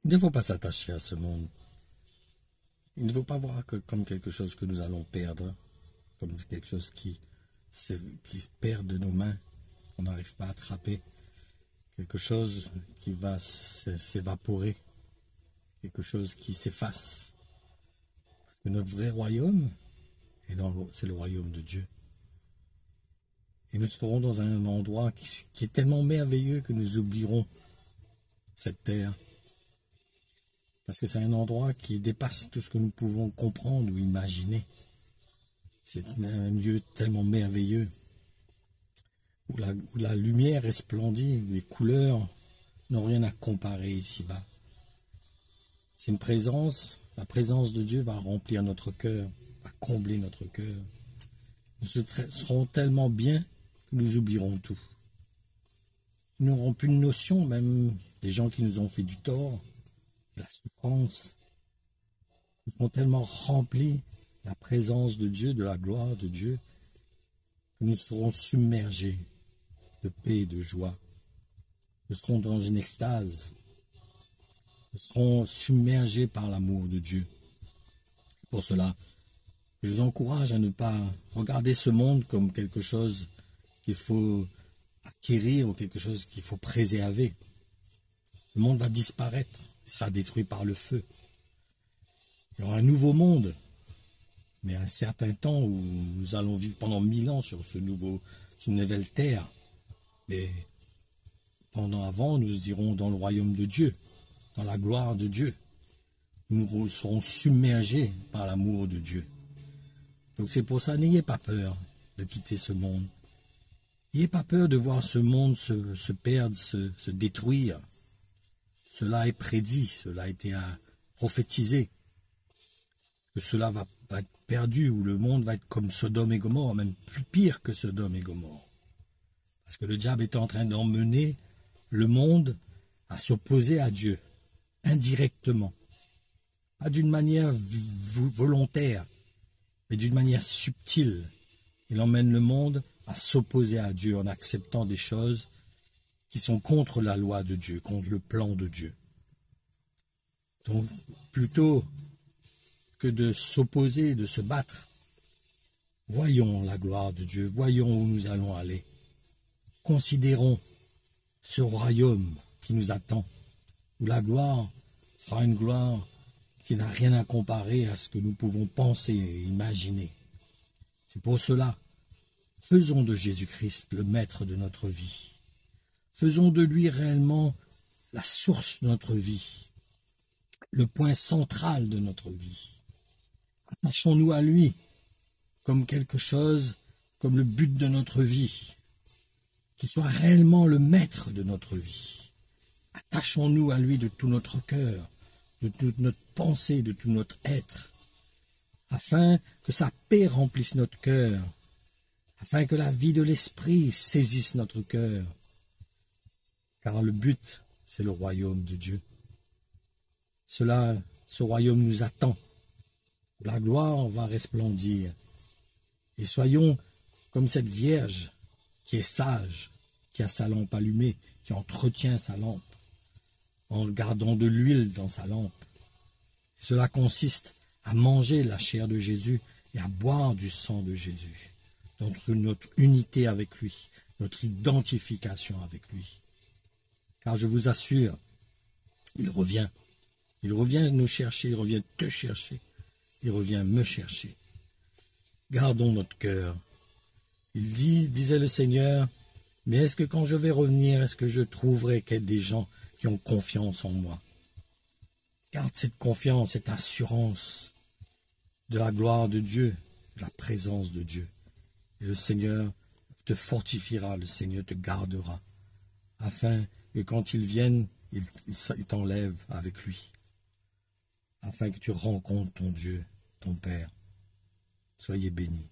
Il ne faut pas s'attacher à ce monde. Il ne faut pas voir que comme quelque chose que nous allons perdre, comme quelque chose qui perd de nos mains, qu'on n'arrive pas à attraper, quelque chose qui va s'évaporer, quelque chose qui s'efface. Parce que notre vrai royaume, c'est le royaume de Dieu. Et nous serons dans un endroit qui est tellement merveilleux que nous oublierons cette terre. Parce que c'est un endroit qui dépasse tout ce que nous pouvons comprendre ou imaginer. C'est un lieu tellement merveilleux, où la lumière resplendit, où les couleurs n'ont rien à comparer ici-bas. C'est une présence, la présence de Dieu va remplir notre cœur, va combler notre cœur. Nous serons tellement bien que nous oublierons tout. Nous n'aurons plus de notion même des gens qui nous ont fait du tort, de la souffrance. Nous serons tellement remplis de la présence de Dieu, de la gloire de Dieu, que nous serons submergés de paix et de joie. Nous serons dans une extase. Nous serons submergés par l'amour de Dieu. Pour cela, je vous encourage à ne pas regarder ce monde comme quelque chose qu'il faut acquérir ou quelque chose qu'il faut préserver. Le monde va disparaître, il sera détruit par le feu. Il y aura un nouveau monde, mais à un certain temps où nous allons vivre pendant 1000 ans sur cette nouvelle terre. Mais avant, nous irons dans le royaume de Dieu, dans la gloire de Dieu. Nous serons submergés par l'amour de Dieu. Donc c'est pour ça, n'ayez pas peur de quitter ce monde. N'ayez pas peur de voir ce monde se perdre, se détruire. Cela est prédit, cela a été prophétisé. Que cela va être perdu, ou le monde va être comme Sodome et Gomorrhe, même plus pire que Sodome et Gomorrhe. Parce que le diable est en train d'emmener le monde à s'opposer à Dieu, indirectement. Pas d'une manière volontaire, mais d'une manière subtile. Il emmène le monde à s'opposer à Dieu en acceptant des choses qui sont contre la loi de Dieu, contre le plan de Dieu. Donc, plutôt que de s'opposer, de se battre, voyons la gloire de Dieu, voyons où nous allons aller. Considérons ce royaume qui nous attend, où la gloire sera une gloire qui n'a rien à comparer à ce que nous pouvons penser et imaginer. C'est pour cela, faisons de Jésus-Christ le maître de notre vie. Faisons de lui réellement la source de notre vie, le point central de notre vie. Attachons-nous à lui comme quelque chose, comme le but de notre vie, qu'il soit réellement le maître de notre vie. Attachons-nous à lui de tout notre cœur, de toute notre pensée, de tout notre être, afin que sa paix remplisse notre cœur, afin que la vie de l'esprit saisisse notre cœur, car le but, c'est le royaume de Dieu. Ce royaume nous attend, la gloire va resplendir, et soyons comme cette Vierge qui est sage, qui a sa lampe allumée, qui entretient sa lampe, en gardant de l'huile dans sa lampe. Cela consiste à manger la chair de Jésus et à boire du sang de Jésus. Notre unité avec lui, notre identification avec lui. Car je vous assure, il revient. Il revient nous chercher, il revient te chercher, il revient me chercher. Gardons notre cœur. Disait le Seigneur, mais est-ce que quand je vais revenir, est-ce que je trouverai des gens qui ont confiance en moi? Garde cette confiance, cette assurance de la gloire de Dieu, de la présence de Dieu. Et le Seigneur te fortifiera, le Seigneur te gardera, afin que quand il vienne, il t'enlève avec lui, afin que tu rencontres ton Dieu, ton Père. Soyez bénis.